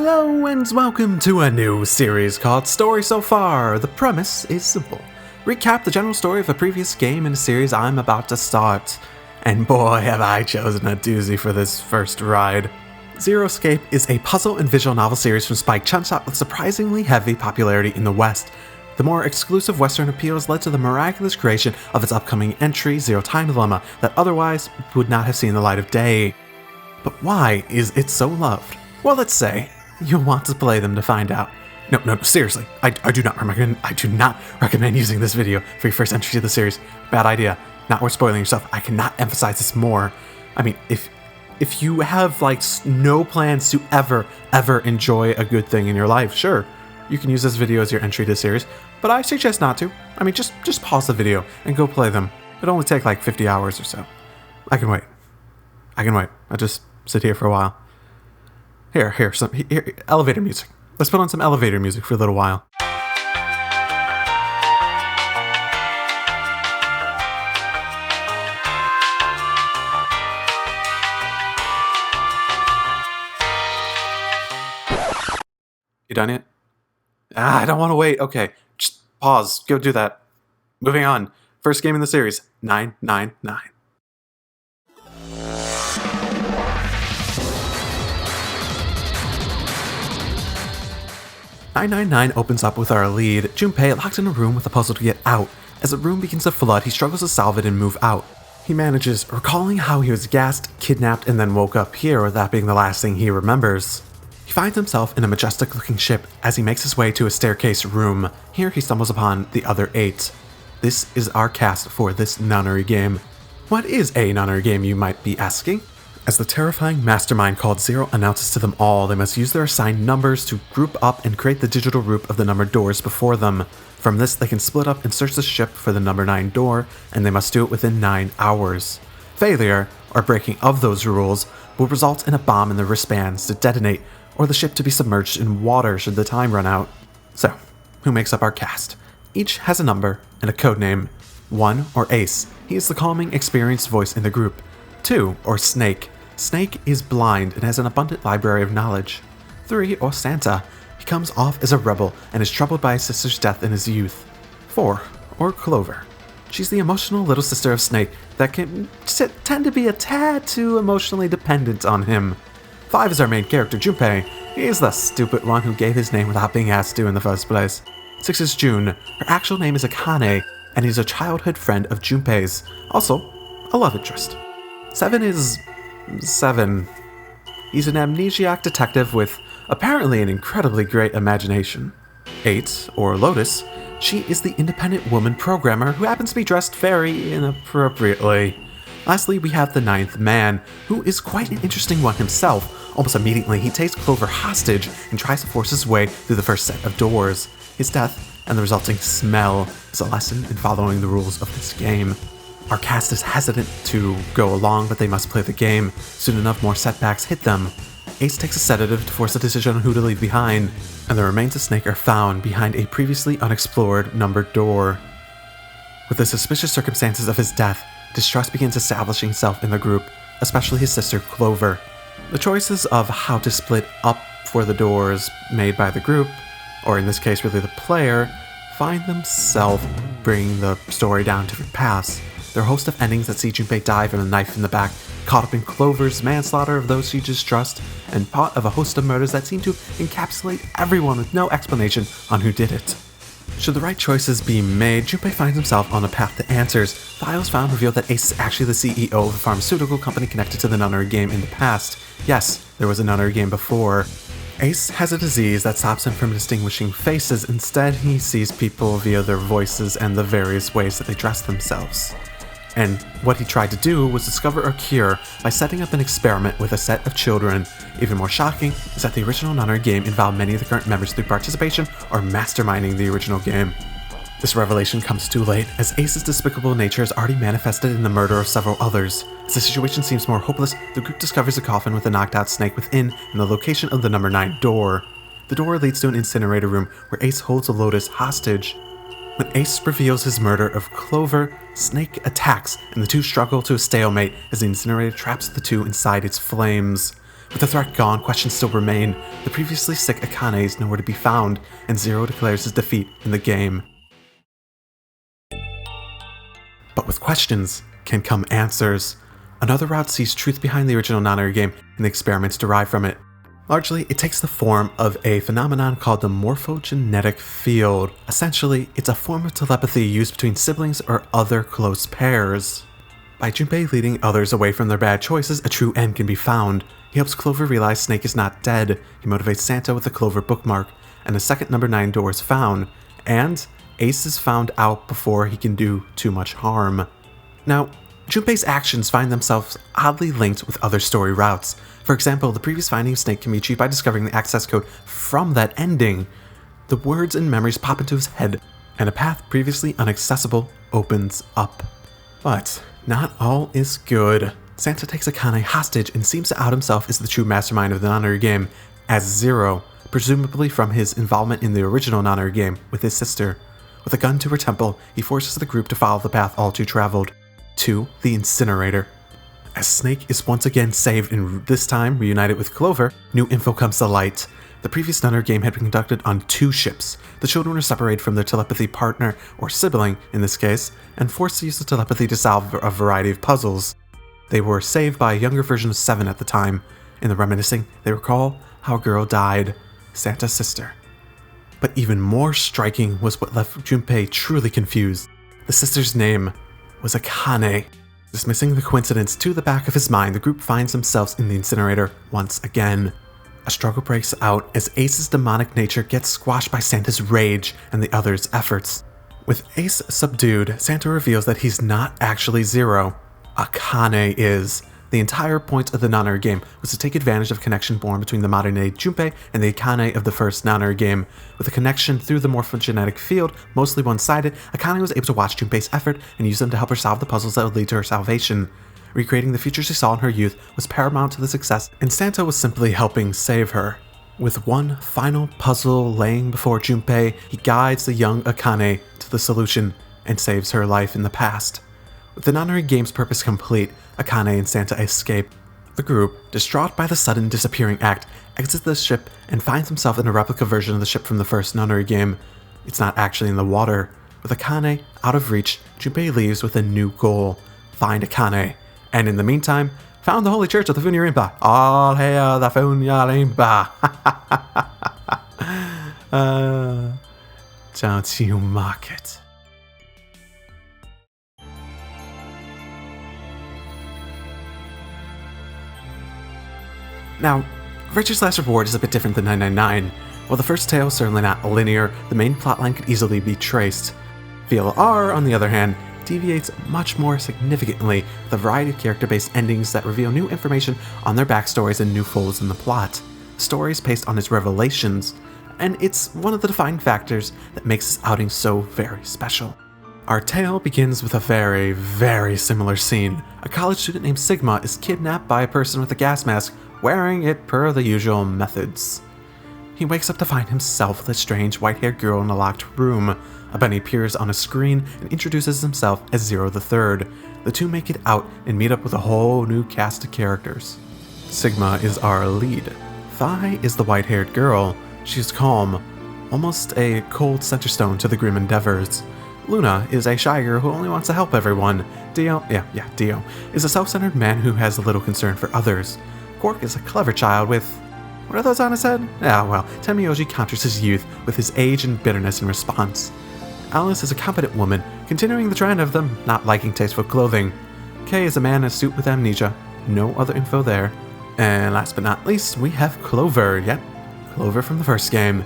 Hello and welcome to a new series called Story So Far. The premise is simple. Recap the general story of a previous game in a series I'm about to start. And boy, have I chosen a doozy for this first ride. Zero Escape is a puzzle and visual novel series from Spike Chunsoft with surprisingly heavy popularity in the West. The more exclusive Western appeals led to the miraculous creation of its upcoming entry, Zero Time Dilemma, that otherwise would not have seen the light of day. But why is it so loved? Well, let's say you'll want to play them to find out. No, seriously, I do not recommend using this video for your first entry to the series. Bad idea. Not worth spoiling yourself. I cannot emphasize this more. I mean, if you have no plans to ever enjoy a good thing in your life, sure, you can use this video as your entry to the series, but I suggest not to. I mean, just pause the video and go play them. It'll only take 50 hours or so. I can wait. I'll just sit here for a while. Here, elevator music. Let's put on some elevator music for a little while. You done yet? I don't want to wait. Okay, just pause. Go do that. Moving on. First game in the series, 999. 999 opens up with our lead, Junpei, locked in a room with a puzzle to get out. As the room begins to flood, he struggles to solve it and move out. He manages, recalling how he was gassed, kidnapped, and then woke up here, with that being the last thing he remembers. He finds himself in a majestic-looking ship as he makes his way to a staircase room. Here he stumbles upon the other 8. This is our cast for this nunnery game. What is a nunnery game, you might be asking? As the terrifying mastermind called Zero announces to them all, they must use their assigned numbers to group up and create the digital route of the numbered doors before them. From this, they can split up and search the ship for the number 9 door, and they must do it within 9 hours. Failure, or breaking of those rules, will result in a bomb in the wristbands to detonate, or the ship to be submerged in water should the time run out. So, who makes up our cast? Each has a number and a code name. 1, or Ace. He is the calming, experienced voice in the group. 2, or Snake. Snake is blind and has an abundant library of knowledge. 3, or Santa. He comes off as a rebel and is troubled by his sister's death in his youth. 4, or Clover. She's the emotional little sister of Snake that can tend to be a tad too emotionally dependent on him. 5 is our main character, Junpei. He is the stupid one who gave his name without being asked to in the first place. 6 is June. Her actual name is Akane, and he's a childhood friend of Junpei's. Also, a love interest. 7 is 7. He's an amnesiac detective with apparently an incredibly great imagination. 8, or Lotus. She is the independent woman programmer who happens to be dressed very inappropriately. Lastly, we have the 9th man, who is quite an interesting one himself. Almost immediately, he takes Clover hostage and tries to force his way through the first set of doors. His death and the resulting smell is a lesson in following the rules of this game. Our cast is hesitant to go along, but they must play the game. Soon enough, more setbacks hit them. Ace takes a sedative to force a decision on who to leave behind, and the remains of Snake are found behind a previously unexplored numbered door. With the suspicious circumstances of his death, distrust begins establishing itself in the group, especially his sister Clover. The choices of how to split up for the doors made by the group, or in this case really the player, find themselves bringing the story down different paths. There are a host of endings that see Junpei die from a knife in the back, caught up in Clover's manslaughter of those she distrusts, and part of a host of murders that seem to encapsulate everyone with no explanation on who did it. Should the right choices be made, Junpei finds himself on a path to answers. Files found reveal that Ace is actually the CEO of a pharmaceutical company connected to the nunnery game in the past. Yes, there was a nunnery game before. Ace has a disease that stops him from distinguishing faces. Instead, he sees people via their voices and the various ways that they dress themselves. And what he tried to do was discover a cure by setting up an experiment with a set of children. Even more shocking is that the original nunnery game involved many of the current members through participation or masterminding the original game. This revelation comes too late, as Ace's despicable nature is already manifested in the murder of several others. As the situation seems more hopeless, the group discovers a coffin with a knocked-out Snake within and the location of the number 9 door. The door leads to an incinerator room where Ace holds a Lotus hostage. When Ace reveals his murder of Clover, Snake attacks, and the two struggle to a stalemate as the incinerator traps the two inside its flames. With the threat gone, questions still remain. The previously sick Akane is nowhere to be found, and Zero declares his defeat in the game. But with questions can come answers. Another route sees truth behind the original Nanari game and the experiments derived from it. Largely, it takes the form of a phenomenon called the morphogenetic field. Essentially, it's a form of telepathy used between siblings or other close pairs. By Junpei leading others away from their bad choices, a true end can be found. He helps Clover realize Snake is not dead. He motivates Santa with the Clover bookmark, and a second number 9 door is found. And Ace is found out before he can do too much harm. Now, Junpei's actions find themselves oddly linked with other story routes. For example, the previous finding of Snake can be achieved by discovering the access code from that ending. The words and memories pop into his head, and a path previously inaccessible opens up. But not all is good. Santa takes Akane hostage and seems to out himself as the true mastermind of the Nanari game, as Zero, presumably from his involvement in the original Nanari game with his sister. With a gun to her temple, he forces the group to follow the path all two traveled, to the incinerator. As Snake is once again saved and this time reunited with Clover, new info comes to light. The previous Nanari game had been conducted on 2 ships. The children were separated from their telepathy partner, or sibling in this case, and forced to use the telepathy to solve a variety of puzzles. They were saved by a younger version of 7 at the time. In the reminiscing, they recall how a girl died, Santa's sister. But even more striking was what left Junpei truly confused. The sister's name was Akane. Dismissing the coincidence to the back of his mind, the group finds themselves in the incinerator once again. A struggle breaks out as Ace's demonic nature gets squashed by Santa's rage and the others' efforts. With Ace subdued, Santa reveals that he's not actually Zero. Akane is. The entire point of the Nanari game was to take advantage of connection born between the modern-day Junpei and the Akane of the first Nanari game. With a connection through the morphogenetic field, mostly one-sided, Akane was able to watch Junpei's effort and use them to help her solve the puzzles that would lead to her salvation. Recreating the future she saw in her youth was paramount to the success, and Santa was simply helping save her. With one final puzzle laying before Junpei, he guides the young Akane to the solution and saves her life in the past. With the Nanari game's purpose complete, Akane and Santa escape. The group, distraught by the sudden disappearing act, exits the ship and finds himself in a replica version of the ship from the first Nanari game. It's not actually in the water. With Akane out of reach, Junpei leaves with a new goal: find Akane. And in the meantime, found the Holy Church of the Funyarimpa. All hail the Funyarimpa! Don't you mock it. Now, Richard's Last Reward is a bit different than 999. While the first tale is certainly not linear, the main plotline could easily be traced. VLR, on the other hand, deviates much more significantly with a variety of character-based endings that reveal new information on their backstories and new folds in the plot. The story is based on its revelations, and it's one of the defining factors that makes this outing so very special. Our tale begins with a very, very similar scene. A college student named Sigma is kidnapped by a person with a gas mask, wearing it per the usual methods. He wakes up to find himself with a strange white-haired girl in a locked room. A bunny appears on a screen and introduces himself as Zero the Third. The two make it out and meet up with a whole new cast of characters. Sigma is our lead. Thai is the white-haired girl. She's calm, almost a cold centerstone to the grim endeavors. Luna is a shy girl who only wants to help everyone. Dio is a self-centered man who has little concern for others. Quark is a clever child with... what are those on his head? Ah, well, Temiyoshi counters his youth with his age and bitterness in response. Alice is a competent woman, continuing the trend of them not liking tasteful clothing. Kay is a man in a suit with amnesia. No other info there. And last but not least, we have Clover. Clover from the first game.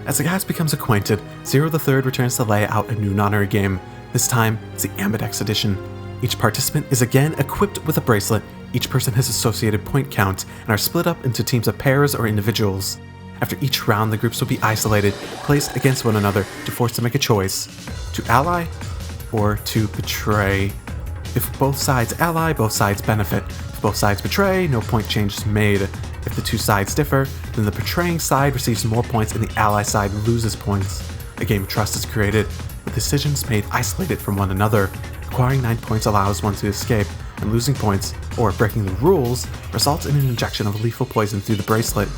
As the cast becomes acquainted, Zero the Third returns to lay out a new Nanari game. This time, it's the Ambidex edition. Each participant is again equipped with a bracelet. Each person has associated point count and are split up into teams of pairs or individuals. After each round, the groups will be isolated, placed against one another to force to make a choice: to ally or to betray. If both sides ally, both sides benefit. If both sides betray, no point change is made. If the two sides differ, then the betraying side receives more points and the ally side loses points. A game of trust is created, with decisions made isolated from one another. Acquiring 9 points allows one to escape, and losing points, or breaking the rules, results in an injection of lethal poison through the bracelet.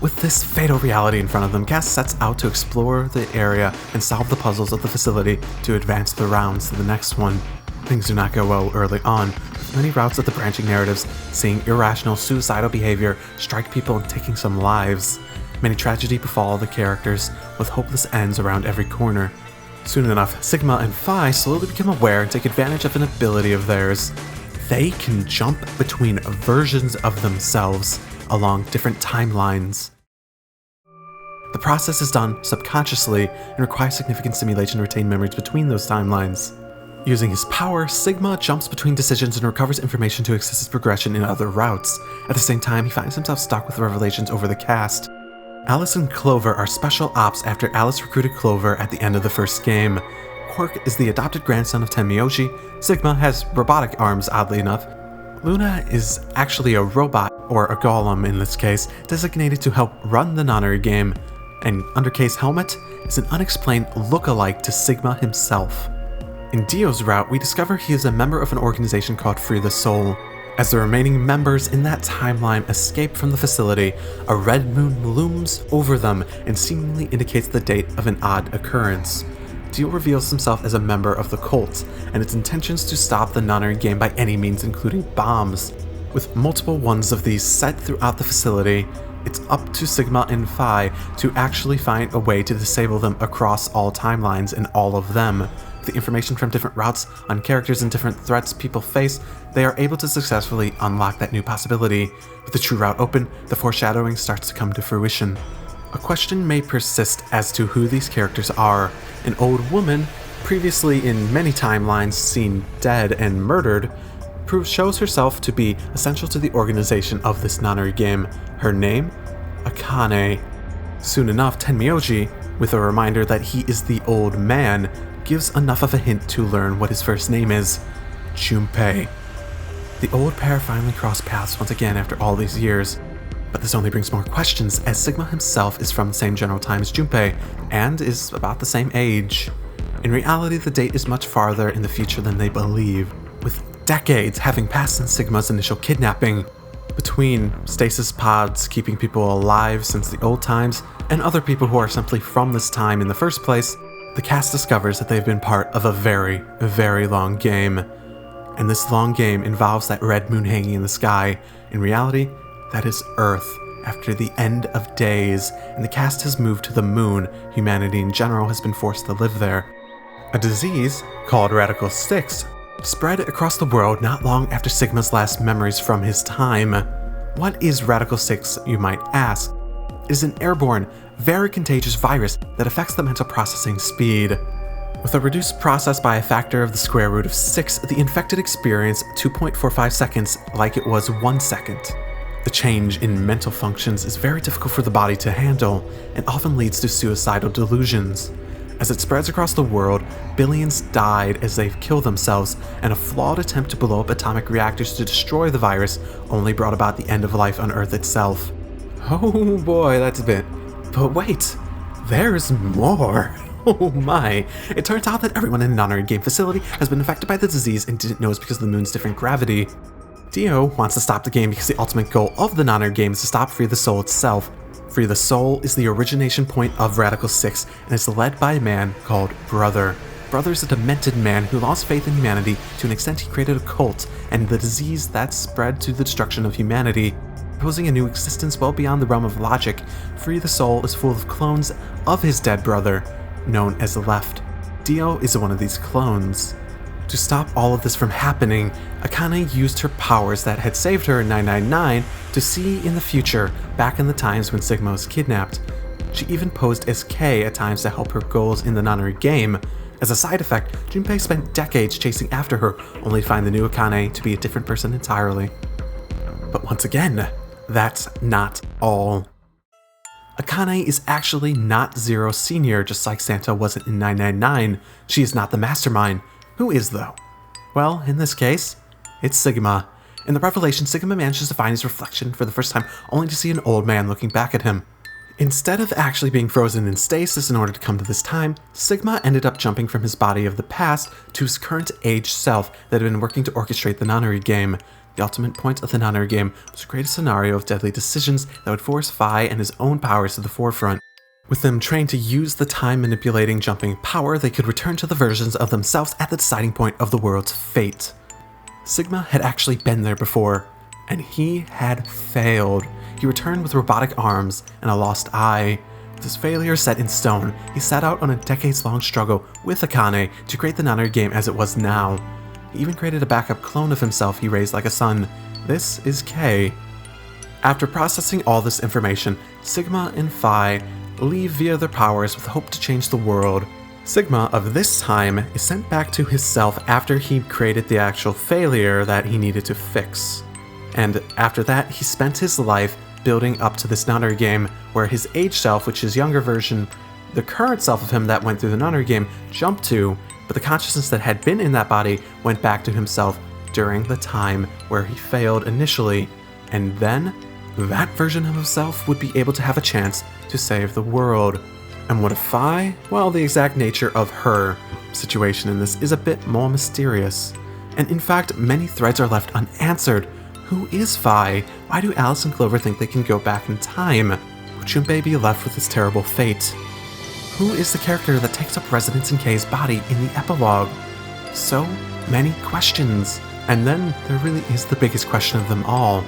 With this fatal reality in front of them, Cass sets out to explore the area and solve the puzzles of the facility to advance the rounds to the next one. Things do not go well early on, with many routes of the branching narratives seeing irrational, suicidal behavior strike people and taking some lives. Many tragedy befall the characters, with hopeless ends around every corner. Soon enough, Sigma and Phi slowly become aware and take advantage of an ability of theirs. They can jump between versions of themselves along different timelines. The process is done subconsciously and requires significant simulation to retain memories between those timelines. Using his power, Sigma jumps between decisions and recovers information to assist his progression in other routes. At the same time, he finds himself stuck with revelations over the cast. Alice and Clover are special ops after Alice recruited Clover at the end of the first game. Quark is the adopted grandson of Tenmyoshi. Sigma has robotic arms, oddly enough. Luna is actually a robot, or a golem in this case, designated to help run the nonary game. And Undercase Helmet is an unexplained look-alike to Sigma himself. In Dio's route, we discover he is a member of an organization called Free the Soul. As the remaining members in that timeline escape from the facility, a red moon looms over them and seemingly indicates the date of an odd occurrence. Dio reveals himself as a member of the cult, and its intentions to stop the nonary game by any means, including bombs. With multiple ones of these set throughout the facility, it's up to Sigma and Phi to actually find a way to disable them across all timelines and all of them. With the information from different routes on characters and different threats people face, they are able to successfully unlock that new possibility. With the true route open, the foreshadowing starts to come to fruition. A question may persist as to who these characters are. An old woman, previously in many timelines seen dead and murdered, shows herself to be essential to the organization of this nonary game. Her name? Akane. Soon enough, Tenmyoshi, with a reminder that he is the old man, gives enough of a hint to learn what his first name is: Junpei. The old pair finally cross paths once again after all these years, but this only brings more questions, as Sigma himself is from the same general time as Junpei, and is about the same age. In reality, the date is much farther in the future than they believe, with decades having passed since Sigma's initial kidnapping. Between stasis pods keeping people alive since the old times, and other people who are simply from this time in the first place, the cast discovers that they've been part of a very, very long game. And this long game involves that red moon hanging in the sky. In reality, that is Earth, after the end of days, and the cast has moved to the moon. Humanity in general has been forced to live there. A disease, called Radical 6, spread across the world not long after Sigma's last memories from his time. What is Radical 6, you might ask? It is an airborne, very contagious virus that affects the mental processing speed. With a reduced process by a factor of the square root of 6, the infected experience 2.45 seconds like it was 1 second. The change in mental functions is very difficult for the body to handle, and often leads to suicidal delusions. As it spreads across the world, billions died as they killed themselves, and a flawed attempt to blow up atomic reactors to destroy the virus only brought about the end of life on Earth itself. Oh boy, that's a bit. But wait, there's more. Oh my. It turns out that everyone in the nonary game facility has been infected by the disease and didn't know it's because of the moon's different gravity. Dio wants to stop the game because the ultimate goal of the nonary game is to stop Free the Soul itself. Free the Soul is the origination point of Radical 6 and is led by a man called Brother. Brother is a demented man who lost faith in humanity to an extent he created a cult and the disease that spread to the destruction of humanity. Proposing a new existence well beyond the realm of logic, Free the Soul is full of clones of his dead brother, known as the Left. Dio is one of these clones. To stop all of this from happening, Akane used her powers that had saved her in 999 to see in the future, back in the times when Sigma was kidnapped. She even posed as K at times to help her goals in the nonary game. As a side effect, Junpei spent decades chasing after her, only to find the new Akane to be a different person entirely. But once again, that's not all. Akane is actually not Zero Senior, just like Santa wasn't in 999. She is not the mastermind. Who is, though? Well, in this case, it's Sigma. In the revelation, Sigma manages to find his reflection for the first time, only to see an old man looking back at him. Instead of actually being frozen in stasis in order to come to this time, Sigma ended up jumping from his body of the past to his current age self that had been working to orchestrate the nunnery game. The ultimate point of the nunnery game was to create a scenario of deadly decisions that would force Phi and his own powers to the forefront. With them trained to use the time-manipulating jumping power, they could return to the versions of themselves at the deciding point of the world's fate. Sigma had actually been there before, and he had failed. He returned with robotic arms and a lost eye. With his failure set in stone, he set out on a decades-long struggle with Akane to create the nunnery game as it was now. He even created a backup clone of himself he raised like a son. This is K. After processing all this information, Sigma and Phi leave via their powers with hope to change the world. Sigma of this time is sent back to his self after he created the actual failure that he needed to fix. And after that, he spent his life building up to this nunnery game where his age self, which is younger version, the current self of him that went through the nunnery game, jumped to, but the consciousness that had been in that body went back to himself during the time where he failed initially, and then that version of himself would be able to have a chance to save the world. And what if Phi? Well, the exact nature of her situation in this is a bit more mysterious. And in fact, many threads are left unanswered. Who is Phi? Why do Alice and Clover think they can go back in time? Will Junpei be left with his terrible fate? Who is the character that takes up residence in Kei's body in the epilogue? So many questions. And then there really is the biggest question of them all.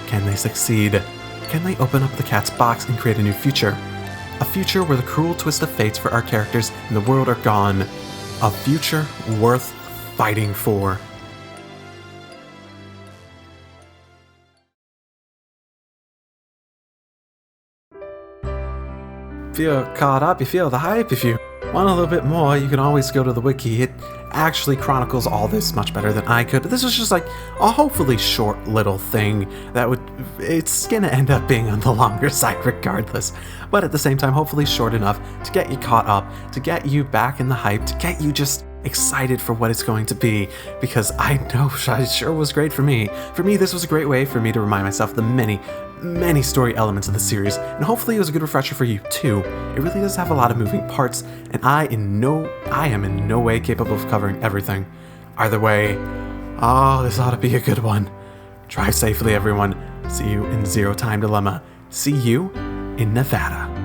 Can they succeed? Can they open up the cat's box and create a new future? A future where the cruel twist of fates for our characters and the world are gone. A future worth fighting for. If you're caught up, you feel the hype. If you want a little bit more, you can always go to the wiki. It actually chronicles all this much better than I could. But this was just like a hopefully short little thing that it's gonna end up being on the longer side regardless. But at the same time, hopefully short enough to get you caught up, to get you back in the hype, to get you just excited for what it's going to be, because I know it sure was great for me. For me, this was a great way for me to remind myself the many story elements of the series, and hopefully it was a good refresher for you too. It really does have a lot of moving parts, and I am in no way capable of covering everything. Either way, this ought to be a good one. Drive safely, everyone. See you in Zero Time Dilemma. See you in Nevada.